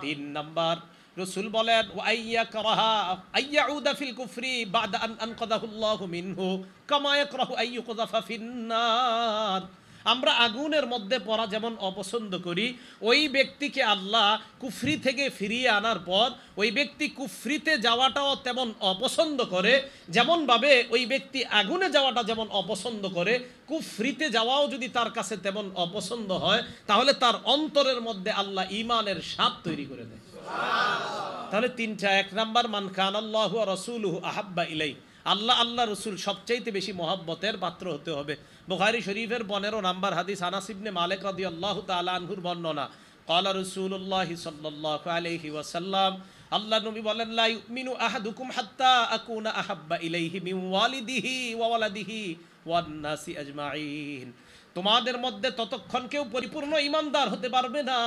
3 নাম্বার, রসুল বলেন, ওয়া আইয়াকরাহা আইয়াউদা ফিল কুফরি বাদা আন আনকাদাহুল্লাহু মিনহু কামা ইয়াকরাহু আইয়ুকযাফা ফিন্নার, আমরা আগুনের মধ্যে পড়া যেমন অপছন্দ করি, ওই ব্যক্তিকে আল্লাহ কুফরি থেকে ফিরিয়ে আনার পর ওই ব্যক্তি কুফরিতে যাওয়াটাও তেমন অপছন্দ করে, যেমনভাবে ওই ব্যক্তি আগুনে যাওয়াটা যেমন অপছন্দ করে, কুফরিতে যাওয়াও যদি তার কাছে তেমন অপছন্দ হয়, তাহলে তার অন্তরের মধ্যে আল্লাহ ঈমানের স্বাদ তৈরি করে দেয়। তাহলে 3টা, 1 নাম্বার, মান কানাল্লাহু ওয়া রাসূলুহু আহাব্বা ইলাইহি, আল্লাহ রসুল সবচাইতে বেশি মহব্বতের পাত্র হতে হবে। বুখারী শরীফের 15 নম্বর হাদিস, আনাস ইবনে মালিক রাদিয়াল্লাহু তাআলা আনহুর বর্ণনা, ক্বালা রাসূলুল্লাহ সাল্লাল্লাহু আলাইহি ওয়াসাল্লাম, আল্লাহ নবী বলেন, লা ইউমিনু আহাদুকুম হাত্তা আকুনা আহাব্বা ইলাইহি মিন ওয়ালিদিহি ওয়া ওয়ালাদিহি ওয়ান নাসি আজমাইন, তোমাদের মধ্যে ততক্ষণ কেউ পরিপূর্ণ ঈমানদার হতে পারবে না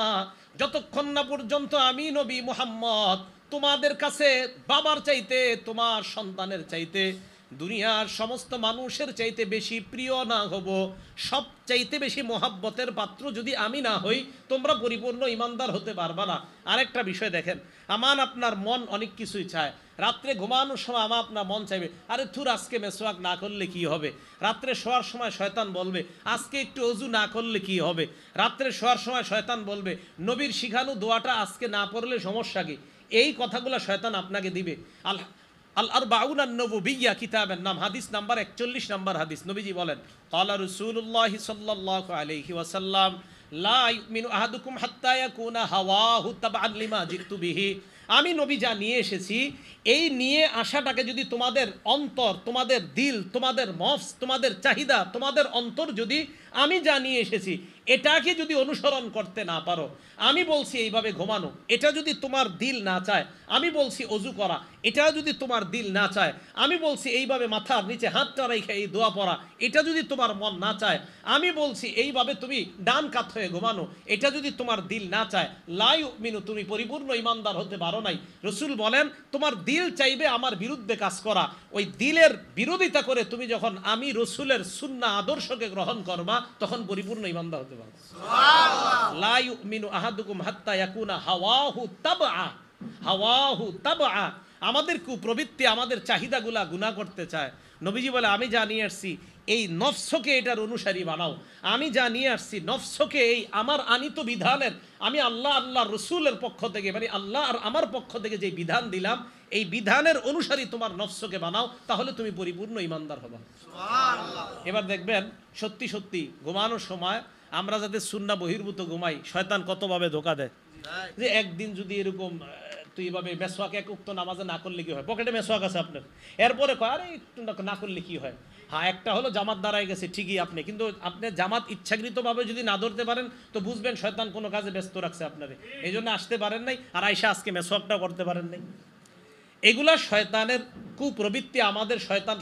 যতক্ষণ না পর্যন্ত আমি নবী মুহাম্মদ তোমাদের কাছে বাবার চাইতে, তোমার সন্তানের চাইতে, দুনিয়ার সমস্ত মানুষের চাইতে বেশি প্রিয় না হব, সবচাইতে বেশি মহাব্বতের পাত্র যদি আমি না হই, তোমরা পরিপূর্ণ ঈমানদার হতে পারবা না। আরেকটা বিষয় দেখেন, আপনার মন অনেক কিছুই চায়। রাত্রে ঘুমানোর সময় আপনার মন চাইবে, আরে থুর আজকে মেসওয়াক না করলে কি হবে। রাত্রে শোয়ার সময় শয়তান বলবে, আজকে একটু অজু না করলে কি হবে। রাত্রে শোয়ার সময় শয়তান বলবে, নবীর শিখানো দোয়াটা আজকে না পড়লে সমস্যা কি। এই কথাগুলো শয়তান আপনাকে দিবে। আল আরবাউন আন-নবুবিয়্যা কিতাবের নাম, হাদিস নাম্বার 41 নম্বর হাদিস, নবীজি বলেন, ক্বালা রাসূলুল্লাহ সাল্লাল্লাহু আলাইহি ওয়াসাল্লাম, লা ইউমিনু আহাদুকুম হাত্তা ইয়াকুনা হাওয়াহু তাবআন লিমা জিতু বিহি, আমি নবী যা নিয়ে এসেছি, এই নিয়ে আসাটাকে যদি তোমাদের অন্তর, তোমাদের দিল, তোমাদের নফস, তোমাদের চাহিদা, তোমাদের অন্তর যদি আমি যা নিয়ে এসেছি এটাকে যদি অনুসরণ করতে না পারো, আমি বলছি এইভাবে ঘুমানো, এটা যদি তোমার দিল না চায়, আমি বলছি অজু করা, এটা যদি তোমার দিল না চায়, আমি বলছি এইভাবে মাথার নিচে হাতটা রেখে এই দোয়া পড়া, এটা যদি তোমার মন না চায়, আমি বলছি এইভাবে তুমি ডান কাত হয়ে ঘুমানো, এটা যদি তোমার দিল না চায়, লা ইউমিনু, তুমি পরিপূর্ণ ইমানদার হতে পারো নাই। রসুল বলেন তোমার দিল চাইবে আমার বিরুদ্ধে কাজ করা, ওই দিলের বিরোধিতা করে তুমি যখন আমি রসুলের সুন্নাহ আদর্শকে গ্রহণ করবা, তখন পরিপূর্ণ ইমানদার হতে পারবে। লা ইউমিনু আহাদুকুম হাত্তা ইয়াকুনা হাওয়াহু তাবআ, হাওয়াহু তাবআ, আমাদের কুপ্রবৃত্তি আমাদের চাহিদাগুলা গুনাহ করতে চায়। নবীজি বলে আমি যা নিয়ে আসছি এই নফসকে এটার অনুসারী বানাও, আমি যা নিয়ে আসছি নফসকে এই আমার আনিত বিধানের, আমি আল্লাহ আল্লাহ রসুলের পক্ষ থেকে, মানে আল্লাহ আর আমার পক্ষ থেকে যে বিধান দিলাম এই বিধানের অনুসারী তোমার নফসকে বানাও, তাহলে তুমি পরিপূর্ণ ইমানদার হবা। এবার দেখবেন সত্যি সত্যি ঘুমানোর সময় আমরা যাতে সুন্নাহ বহির্ভূত ঘুমাই, শয়তান কতভাবে ধোকা দেয়। যে একদিন যদি এরকম তুই এভাবে মেসওয়াক এক উক্ত নামাজে না করলে কি হয়, পকেটে মেসওয়াক আছে আপনার, এরপরে কয় আরে একটু না করলে কি হয়। হ্যাঁ, একটা হলো জামাত দাঁড়ায় গেছে ঠিকই আপনি, কিন্তু আপনি জামাত ইচ্ছাকৃতভাবে যদি না ধরতে পারেন তো বুঝবেন শয়তান কোনো কাজে ব্যস্ত রাখছে আপনারে, এই জন্য আসতে পারেন নাই, আর আয়সা আজকে মেসওয়াকটাও করতে পারেন নাই। এগুলা শয়তানের কুপ্রবৃত্তি, আমাদের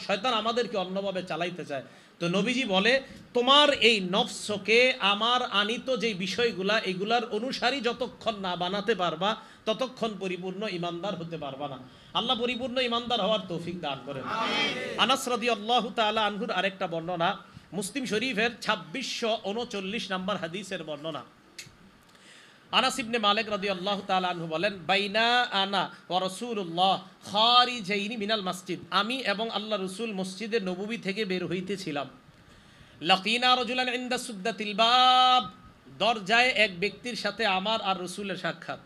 শয়তান আমাদেরকে অন্যভাবে চালাইতে চায়। তো নবীজি বলে তোমার এই নফসকে আমার আনিত যে বিষয়গুলা এগুলার অনুসারী যতক্ষণ না বানাতে পারবা ততক্ষণ পরিপূর্ণ ইমানদার হতে পারবা না। আল্লাহ পরিপূর্ণ ইমানদার হওয়ার তৌফিক দান করেন। আনাস রাদিয়াল্লাহু তাআলা আনহুর আরেকটা বর্ণনা, মুসলিম শরীফের 2639 নম্বর হাদিসের বর্ণনা। আনাস ইবনে মালিক রাদিয়াল্লাহু তাআলা আনহু বলেন বাইনা আনা ওয়া রাসূলুল্লাহ খারিজাইনি মিনাল মসজিদ, আমি এবং আল্লাহ রাসূল মসজিদে নববী থেকে বের হইতেছিলাম। লাকিনা রাজুলান ইনদা সুদ্দাতিল বাব, দরজায় এক ব্যক্তির সাথে আমার আর রাসূলের সাক্ষাৎ।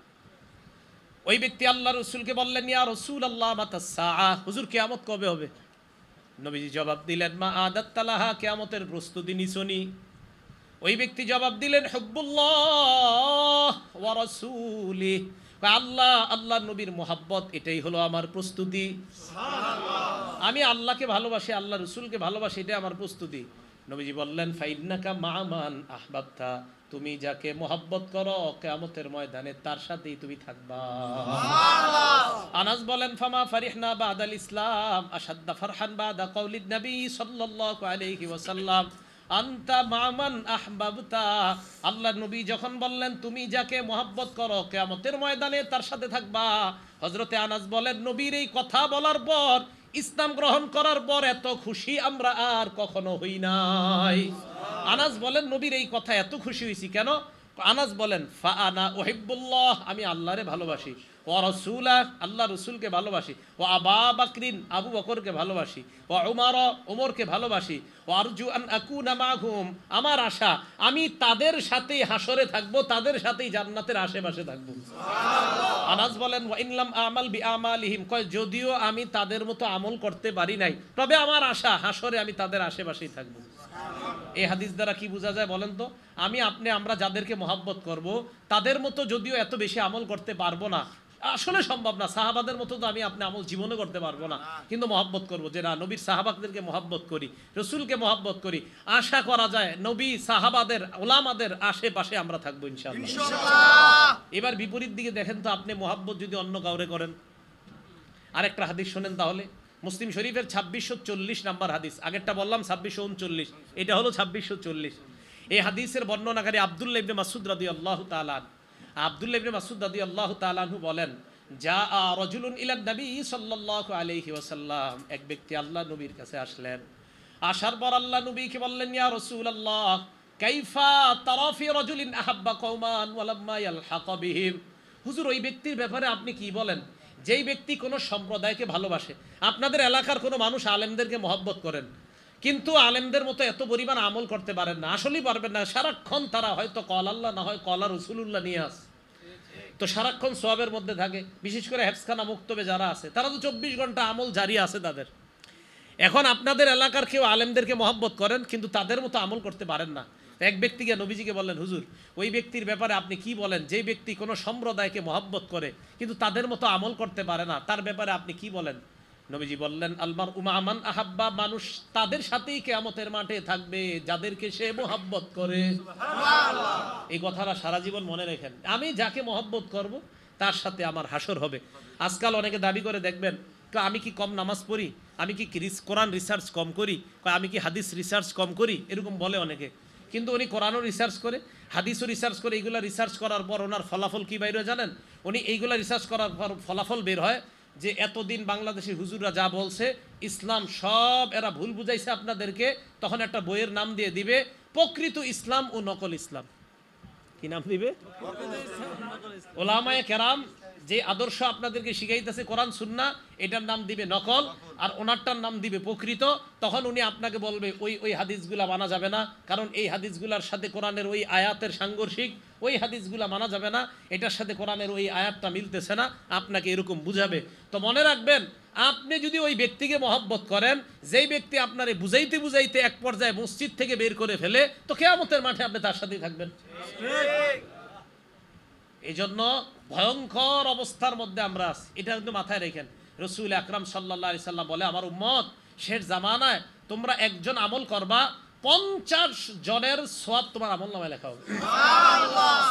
ওই ব্যক্তি আল্লাহ রাসূলকে বললেন ইয়া রাসূলুল্লাহ মাতাস সাআহ, হুজুর কিয়ামত কবে হবে? নবীজি জবাব দিলেন মা আদাত্তালাহা, কিয়ামতের প্রস্তুতি নিছনি। ওই ব্যক্তি জবাব দিলেন হুব্বুল্লাহ ওয়া রাসূলিহি, আল্লাহ আল্লাহ নবীর মোহাব্বত, এটাই হলো আমার প্রস্তুতি। আমি আল্লাহকে ভালোবাসি, আল্লাহ রসুলকে ভালোবাসি, এটাই আমার প্রস্তুতি। নবীজি বললেন ফাইন্নাকা মা'মান আহবাবতা, তুমি যাকে মোহাব্বত করো কিয়ামতের ময়দানে তার সাথেই তুমি থাকবা। আনাস বলেন ফামা ফারিহনা বাদাল ইসলাম আশাদ্দা ফারহান বাদা কাউলিন নবী সাল্লাল্লাহু আলাইহি ওয়াসাল্লাম আনতা মা'মান আহবাবতা, আল্লাহ নবী যখন বললেন তুমি যাকে মোহাব্বত করো কিয়ামতের ময়দানে তার সাথে থাকবা, হযরতে আনাস বলেন নবীর এই কথা বলার পর, ইসলাম গ্রহণ করার পর এত খুশি আমরা আর কখনো হই নাই। আনাস বলেন নবীর এই কথা এত খুশি হইছি কেন? আনাস বলেন ফা আনা উহিব্বুল্লাহ, আমি আল্লাহরে ভালোবাসি, ওয়া রাসূলা, আল্লাহ রসুলকে ভালোবাসি, ও আবা বাকরিন, আবু বকরকে ভালোবাসি, ও উমার, ওমরকে ভালোবাসি, ও আরজু আন আকুনা মাহুম, আমার আশা আমি তাদের সাথেই হাসরে থাকবো, তাদের সাথেই জান্নাতের আশেপাশে থাকবো। আনাস বলেন ওয়া ইনলাম আমাল বিআমালিহিম, কয় যদিও আমি তাদের মতো আমল করতে পারি নাই, তবে আমার আশা হাসরে আমি তাদের আশেপাশেই থাকবো। এই হাদিস দ্বারা কি বোঝা যায় বলেন তো? আমরা যাদেরকে মহব্বত করব তাদের মতো যদিও এত বেশি আমল করতে পারবো না, আসলে সম্ভব না, সাহাবাদের মতো তো আমি আপনি আমল জীবনে করতে পারবো না, কিন্তু মহব্বত করবো যে না নবীর সাহাবাদেরকে মহব্বত করি, রসুলকে মহব্বত করি, আশা করা যায় নবী সাহাবাদের ওলামাদের আশেপাশে আমরা থাকবো ইনশাআল্লাহ। এবার বিপরীত দিকে দেখেন তো, আপনি মহব্বত যদি অন্য কাউরে করেন। আরেকটা হাদিস শোনেন তাহলে, মুসলিম শরীফের 2640 নাম্বার হাদিস, আগেরটা বললাম 2639, এটা হলো 2640। এই হাদিসের বর্ণনাকারী আব্দুল্লাহ ইবনে মাসউদ রাদিয়াল্লাহু তাআলা, আব্দুল্লাহ ইবনে মাসউদ রাদিয়াল্লাহু তাআলা আনহু বলেন যা রাজুলুন ইলা নবী সাল্লাল্লাহু আলাইহি ওয়াসাল্লাম, এক ব্যক্তি আল্লাহ নবীর কাছে আসলেন। আসার পর আল্লাহ নবীকে বললেন ইয়া রাসূলুল্লাহ কাইফা তারা ফি রাজুলিন আহাব্বা কওমান ওয়া লাম্মা ইয়ালহাকা বিহিম, হুজুর ওই ব্যক্তির ব্যাপারে আপনি কি বলেন যেই ব্যক্তি কোনো সম্প্রদায়কে ভালোবাসে। আপনাদের এলাকার কোনো মানুষ আলেমদেরকে মহব্বত করেন, কিন্তু আলেমদের মতো এত পরিমাণ আমল করতে পারেন না, আসলেই পারবেন না, সারাক্ষণ তারা হয়তো কল আল্লাহ না হয় কলা রসুলুল্লাহ নিয়ে আস, তো সারাক্ষণ সওয়াবের মধ্যে থাকে। বিশেষ করে হেফসখানা মুক্তবে যারা আছে তারা তো 24 ঘন্টা আমল জারি আছে তাদের। এখন আপনাদের এলাকার কেউ আলেমদেরকে মহব্বত করেন কিন্তু তাদের মতো আমল করতে পারেন না। এক ব্যক্তিকে নবীজিকে বললেন হুজুর ওই ব্যক্তির ব্যাপারে আপনি কি বলেন, যে ব্যক্তি কোনো সম্প্রদায়কে মহব্বত করে কিন্তু তাদের মতো আমল করতে পারে না, তার ব্যাপারে আপনি কি বলেন? নবীজি বললেন আলমার উমা আমান আহাব্বা, মানুষ তাদের সাথেই কিয়ামতের মাঠে থাকবে যাদেরকে সে মহব্বত করে। এই কথাটা সারা জীবন মনে রাখেন, আমি যাকে মহব্বত করব তার সাথে আমার হাসর হবে। আজকাল অনেকে দাবি করে দেখবেন, আমি কি কম নামাজ পড়ি, আমি কি কোরআন রিসার্চ কম করি, আমি কি হাদিস রিসার্চ কম করি, এরকম বলে অনেকে। কিন্তু উনি কোরআনও রিসার্চ করে, হাদিসও রিসার্চ করে। এইগুলা রিসার্চ করার পর ওনার ফলাফল কী বাইরে জানেন? উনি এইগুলা রিসার্চ করার পর ফলাফল বের হয় যে এতদিন বাংলাদেশের হুজুররা যা বলছে ইসলাম সব এরা ভুল বুঝাইছে আপনাদেরকে। তখন একটা বইয়ের নাম দিয়ে দিবে প্রকৃত ইসলাম ও নকল ইসলাম। কি নাম দিবে? ওলামায়ে কেরাম যে আদর্শ আপনাদেরকে শিখাইতেছে কোরআন সুন্নাহ, এটার নাম দিবে নকল, আর ওনারটার নাম দিবে প্রকৃত। তখন উনি আপনাকে বলবে ওই হাদিসগুলা মানা যাবে না, কারণ এই হাদিসগুলার সাথে কোরআনের ওই আয়াতের সাংঘর্ষিক, ওই হাদিসগুলা মানা যাবে না, এটার সাথে কোরআনের ওই আয়াতটা মিলতেছে না, আপনাকে এরকম বুঝাবে। তো মনে রাখবেন, আপনি যদি ওই ব্যক্তিকে মহব্বত করেন, যেই ব্যক্তি আপনারে বুঝাইতে বুঝাইতে এক পর্যায়ে মসজিদ থেকে বের করে ফেলে, তো কিয়ামতের মাঠে আপনি তার সাথেই থাকবেন। এই জন্য ভয়ঙ্কর অবস্থার মধ্যে আমরা আছি, এটা কিন্তু মাথায় রেখেন। রসুল আকরাম সাল্লাল্লাহু আলাইহি সাল্লাম বলে, আমার উম্মত শেষ জামানায় তোমরা একজন আমল করবা, 50 জনের সওয়াব তোমার আমল নামায় লেখা হবে।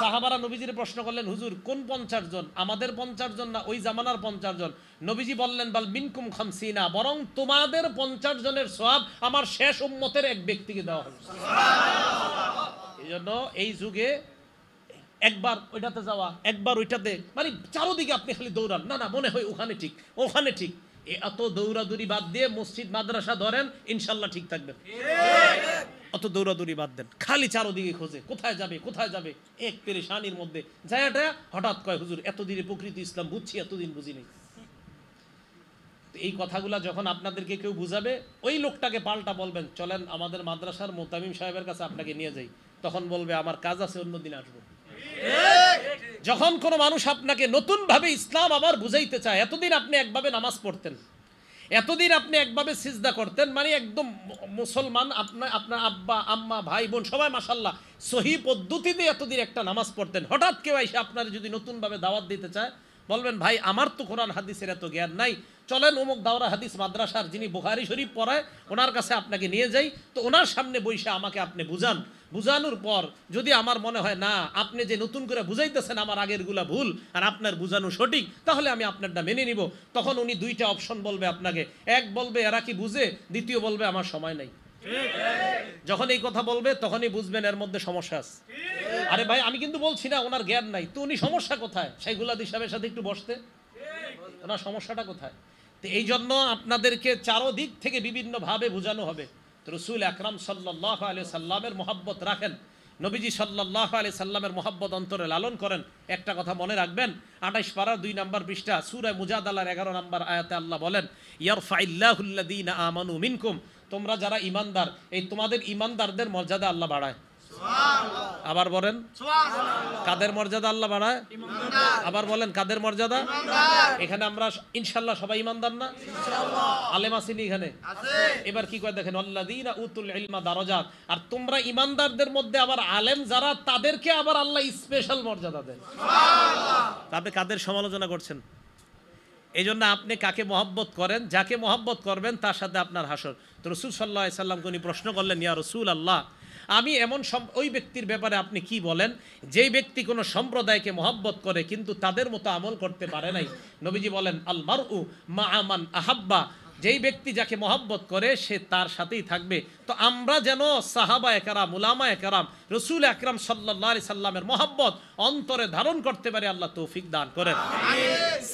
সাহাবারা নবীজির প্রশ্ন করলেন, হুজুর কোন 50 জন? আমাদের 50 জন না ওই জামানার 50 জন? নবীজি বললেন, বাল মিনকুম 50, বরং তোমাদের 50 জনের সওয়াব আমার শেষ উম্মতের এক ব্যক্তিকে দেওয়া হবে। এই জন্য এই যুগে একবার ওইটাতে যাওয়া, একবার ওইটাতে, মানে চারোদিকে আপনি খালি দৌড়ান, না মনে হয় ওখানে ঠিক, ওখানে ঠিক। এত দৌড়াদৌড়ি বাদ দিয়ে মসজিদ মাদ্রাসা ধরেন, ইনশাল্লাহ ঠিক থাকবেন। অত দৌড়াদৌড়ি বাদ দেন, খালি চারোদিকে খোঁজে কোথায় যাবে কোথায় যাবে, এক পেরেশানির মধ্যে জায়গাটা হঠাৎ কয়, হুজুর এতদিনে প্রকৃতি ইসলাম বুঝছি, এতদিন বুঝিনি। এই কথাগুলা যখন আপনাদেরকে কেউ বুঝাবে, ওই লোকটাকে পাল্টা বলবেন, চলেন আমাদের মাদ্রাসার মোতামিম সাহেবের কাছে আপনাকে নিয়ে যাই। তখন বলবে, আমার কাজ আছে, অন্যদিন আসবো। যখন কোনো মানুষ আপনাকে নতুন ভাবে ইসলাম আবার বুঝাইতে চায়, এতদিন আপনি একভাবে নামাজ পড়তেন, এতদিন আপনি একভাবে সিজদা করতেন, মানে একদম মুসলমান, আপনার আব্বা আম্মা ভাই বোন সবাই মাশাআল্লাহ সহি পদ্ধতিতে এতদিন একটা নামাজ পড়তেন। হঠাৎ কেউ এসে আপনার যদি নতুনভাবে দাওয়াত দিতে চায়, বলবেন, ভাই আমার তো কোরআন হাদিসের এত জ্ঞান নাই, চলেন অমুক দাওরা হাদিস মাদ্রাসার যিনি বুখারী শরীফ পড়ায় ওনার কাছে আপনাকে নিয়ে যাই, তো ওনার সামনে বসে আমাকে আপনি বুঝান। বুঝানোর পর যদি আমার মনে হয় না আপনি যে নতুন করে বুঝাইতেছেন আমার আগেরগুলা ভুল আর আপনার বুঝানো সঠিক, তাহলে আমি আপনারটা মেনে নিব। তখন উনি দুইটা অপশন বলবে আপনাকে, এক বলবে এরা কি বুঝে, দ্বিতীয় বলবে আমার সময় নাই। যখন এই কথা বলবে তখনই বুঝবেন এর মধ্যে সমস্যা আছে। আরে ভাই আমি কিন্তু বলছি না ওনার জ্ঞান নাই, তো উনি সমস্যা কোথায়? শাইখুল হাদিস সাহেবের সাথে একটু বসতে, ওনার সমস্যাটা কোথায়? তো এই জন্য আপনাদেরকে চারোদিক থেকে বিভিন্নভাবে বোঝানো হবে। তো রসুল আকরাম সাল্লাল্লাহু আলাইহি সাল্লামের মহব্বত রাখেন, নবীজি সাল্লাল্লাহু আলাইহি সাল্লামের মহব্বত অন্তরে লালন করেন। একটা কথা মনে রাখবেন, 28 পারা 2 নম্বর পৃষ্ঠা সূরা মুজাদালার 11 নম্বর আয়াতে আল্লাহ বলেন, ইয়ারফাইল্লাহুল্লাযীনা আমানু মিনকুম, তোমরা যারা ঈমানদার, এই তোমাদের ঈমানদারদের মর্যাদা আল্লাহ বাড়ায়। আবার বলেন, কাদের মর্যাদা আল্লাহ বাড়ায়? আবার বলেন, কাদের মর্যাদা? এখানে আমরা ইনশাআল্লাহ সবাই ঈমানদার না? আলেম আসেনি এখানে? এবার কি কয় দেখেন, আল্লাযীনা উতুল ইলমা দারাজাত, আর তোমরা ঈমানদারদের মধ্যে আবার আলেম যারা, তাদেরকে আবার আল্লাহ স্পেশাল মর্যাদা দেন। আপনি কাদের সমালোচনা করছেন? এই জন্য আপনি কাকে মহব্বত করেন, যাকে মহব্বত করবেন তার সাথে আপনার হাসর। তো রাসূল সাল্লাল্লাহু আলাইহি সাল্লামকে উনি প্রশ্ন করলেন, ইয়া রাসূলুল্লাহ, আমি এমন ওই ব্যক্তির ব্যাপারে আপনি কি বলেন যেই ব্যক্তি কোনো সম্প্রদায়কে মহব্বত করে কিন্তু তাদের মতো আমল করতে পারে নাই? নবীজি বলেন, আল মারউ মা'a মান আহাব্বা, যেই ব্যক্তি যাকে মহব্বত করে সে তার সাথেই থাকবে। তো আমরা যেন সাহাবায়ে কেরাম, উলামায়ে কেরাম, রাসূল আকরাম সাল্লাল্লাহু আলাইহি সাল্লামের মহব্বত অন্তরে ধারণ করতে পারি, আল্লাহ তৌফিক দান করেন।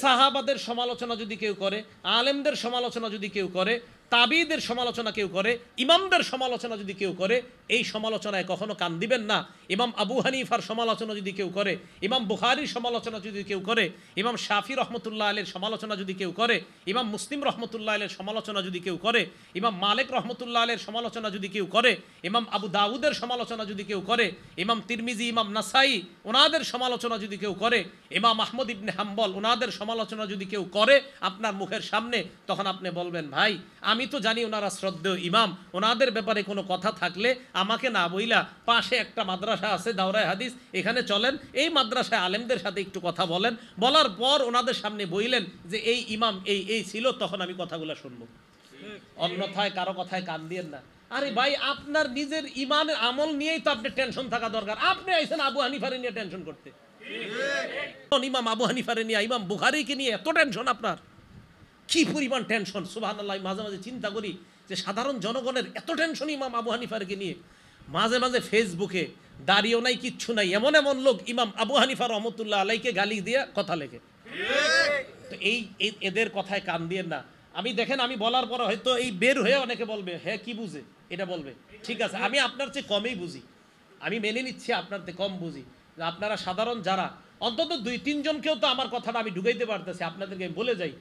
সাহাবাদের সমালোচনা যদি কেউ করে, আলেমদের সমালোচনা যদি কেউ করে, তাবিদের সমালোচনা কেউ করে, ইমামদের সমালোচনা যদি কেউ করে, এই সমালোচনায় কখনো কান দিবেন না। ইমাম আবু হানিফার সমালোচনা যদি কেউ করে, ইমাম বুখারীর সমালোচনা যদি কেউ করে, ইমাম শাফি রহমতুল্লাহ আলাইহির সমালোচনা যদি কেউ করে, ইমাম মুসলিম রহমতুল্লাহ আলাইহির সমালোচনা যদি কেউ করে, ইমাম মালিক রহমতুল্লাহ আলাইহির সমালোচনা যদি কেউ করে, ইমাম আবু দাউদের সমালোচনা যদি কেউ করে, ইমাম তিরমিজি, ইমাম নাসাই ওনাদের সমালোচনা যদি কেউ করে, ইমাম আহমদ ইবনে হাম্বল ওনাদের সমালোচনা যদি কেউ করে আপনার মুখের সামনে, তখন আপনি বলবেন, ভাই আমি তো জানি ওনারা শ্রদ্ধেয় ইমাম, ওনাদের ব্যাপারে কোনো কথা থাকলে আমাকে না বইলা পাশে একটা মাদ্রাসা মাদ্রাসা আছে দাওরায়ে হাদিস, এখানে চলেন, এই মাদ্রাসায় আলেমদের সাথে একটু কথা বলেন, বলার পর ওনাদের সামনে বইলেন যে এই ইমাম এই ছিল, তখন আমি কথাগুলো শুনবো। অন্যথায় কারো কথায় কান দিয়েন না। আরে ভাই, আপনার নিজের ইমানের আমল নিয়েই তো আপনি টেনশন থাকা দরকার। আপনি আইছেন আবু হানিফারে নিয়ে টেনশন করতে। ইমাম আবু হানিফারে নিয়ে, ইমাম বুখারীকে নিয়ে এত টেনশন আপনার? কি পরিমাণ টেনশন! সুবহানাল্লাহ। মাঝে মাঝে চিন্তা করি যে সাধারণ জনগণের এত টেনশন ইমাম আবু হানিফারকে নিয়ে। মাঝে মাঝে ফেসবুকে দাঁড়িয়েও নাই, কিচ্ছু নাই, এমন এমন লোক ইমাম আবু হানিফা রহমতুল্লাহ আলাইকে গালি দিয়ে কথা লেখে। তো এদের কথায় কান দিয়েন না। আমি দেখেন, আমি বলার পরে হয়তো এই বের হয়ে অনেকে বলবে হ্যাঁ কি বুঝে এটা বলবে, ঠিক আছে, আমি আপনার চেয়ে কমই বুঝি, আমি মেনে নিচ্ছি আপনার চেয়ে কম বুঝি। আপনারা সাধারণ যারা, অন্তত 2-3 জনকেও তো আমার কথাটা আমি ঢুকাইতে পারতেছি। আপনাদেরকে আমি বলে যাই,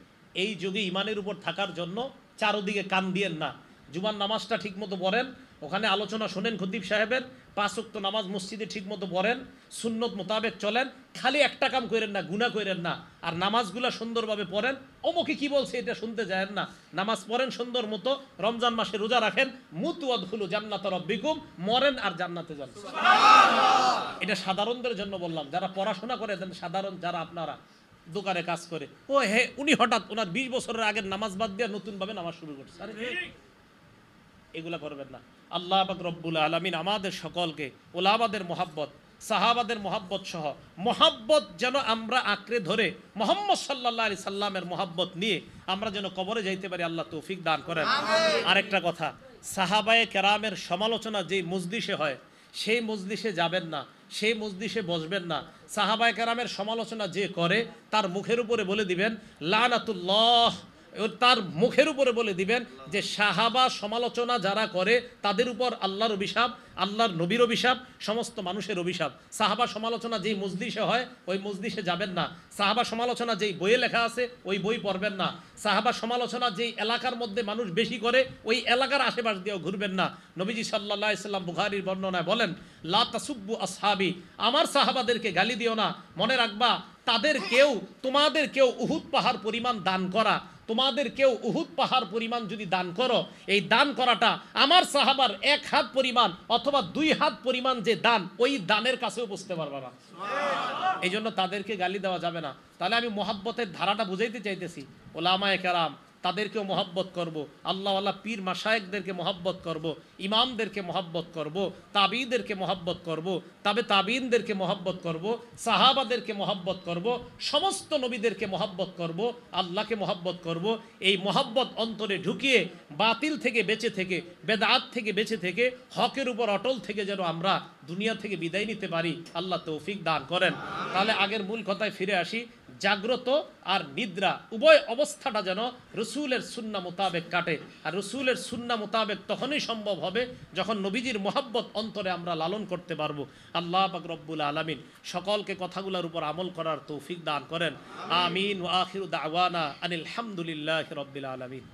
এই যুগে ইমানের উপর থাকার জন্য চারোদিকে কান দিয়েন না। জুমার নামাজটা ঠিক মতো পড়েন, ওখানে আলোচনা শোনেন খতিব সাহেবের, 5 ওয়াক্ত নামাজ মসজিদে ঠিক মতো পড়েন, সুন্নত মোতাবেক চলেন, খালি একটা কাম করেন না, গুনাহ করেন না, আর নামাজগুলা সুন্দরভাবে পড়েন। অমুকে কি বলছে এটা শুনতে যায়েন না, নামাজ পড়েন সুন্দর মতো, রমজান মাসে রোজা রাখেন, মুতু আদখুলু জান্নাতা রাব্বিকুম, মরেন আর জান্নাতে যান। এটা সাধারণদের জন্য বললাম, যারা পড়াশোনা করে, সাধারণ যারা আপনারা দোকানে কাজ করে, ও হে উনি হঠাৎ ওনার 20 বছরের আগের নামাজ বাদ দিয়ে নতুনভাবে নামাজ শুরু করছে। আরে এগুলা করবেন না। আল্লাহ পাক রব্বুল আলামিন আমাদের সকলকে ওলামাদের মহাব্বত, সাহাবাদের মহাব্বত সহ মহাব্বত যেন আমরা আঁকড়ে ধরে মুহাম্মদ সাল্লাল্লাহু আলাইহি সাল্লামের মহাব্বত নিয়ে আমরা যেন কবরে যাইতে পারি, আল্লাহ তৌফিক দান করেন। আরেকটা কথা, সাহাবায়ে কেরামের সমালোচনা যেই মজলিসে হয় সেই মজলিসে যাবেন না, সেই মজলিসে বসবেন না। সাহাবায়ে কেরামের সমালোচনা যে করে তার মুখের উপরে বলে দিবেন লানাতুল্লাহ, তার মুখের উপরে বলে দিবেন যে সাহাবা সমালোচনা যারা করে তাদের উপর আল্লাহর অভিশাপ, আল্লাহর নবীর অভিশাপ, সমস্ত মানুষের অভিশাপ। সাহাবা সমালোচনা যেই মজলিসে হয় ওই মজলিসে যাবেন না। সাহাবা সমালোচনা যেই বইয়ে লেখা আছে ওই বই পড়বেন না। সাহাবা সমালোচনা যেই এলাকার মধ্যে মানুষ বেশি করে ওই এলাকার আশেপাশ দিয়েও ঘুরবেন না। নবীজি সাল্লাল্লাহু আলাইহি সাল্লাম বুখারীর বর্ণনায় বলেন, লা তাসুব্বু আসহাবি, আমার সাহাবাদেরকে গালি দিও না। মনে রাখবা তাদের কেউ, তোমাদের কেউ উহুদ পাহাড় পরিমাণ দান করা, তোমাদের কেউ উহুদ পাহাড় পরিমাণ যদি দান করো, এই দান করাটা আমার সাহাবার 1 হাত পরিমাণ অথবা 2 হাত পরিমাণ যে দান, ওই দানের কাছেও বুঝতে পারবে না। এই জন্য তাদেরকে গালি দেওয়া যাবে না। তাহলে আমি মহাব্বতের ধারাটা বুঝাইতে চাইতেছি, ওলামায়ে কেরাম তাদেরকেও মহব্বত করব, আল্লাহওয়ালা পীর মাশায়েখদেরকে মহব্বত করব, ইমামদেরকে মহব্বত করব, তাবিদেরকে মহব্বত করব, তবে তাবিনদেরকে মহব্বত করব, সাহাবাদেরকে মহব্বত করব, সমস্ত নবীদেরকে মহব্বত করব, আল্লাহকে মহব্বত করব। এই মহব্বত অন্তরে ঢুকিয়ে বাতিল থেকে বেঁচে থেকে, বেদাত থেকে বেঁচে থেকে, হকের উপর অটল থেকে যেন আমরা দুনিয়া থেকে বিদায় নিতে পারি, আল্লাহ তৌফিক দান করেন। তাহলে আগের মূল কথায় ফিরে আসি, জাগ্রত আর নিদ্রা উভয় অবস্থাটা যেন রসুলের সুন্নাহ মোতাবেক কাটে। আর রসুলের সুন্নাহ মোতাবেক তখনই সম্ভব হবে যখন নবীজির মহব্বত অন্তরে আমরা লালন করতে পারবো। আল্লাহ পাক রব্বুল আলামিন সকলকে কথাগুলোর উপর আমল করার তৌফিক দান করেন। আমিন। ওয়া আখিরু দাওয়ানা আনিল হামদুলিল্লাহি রাব্বিল আলামিন।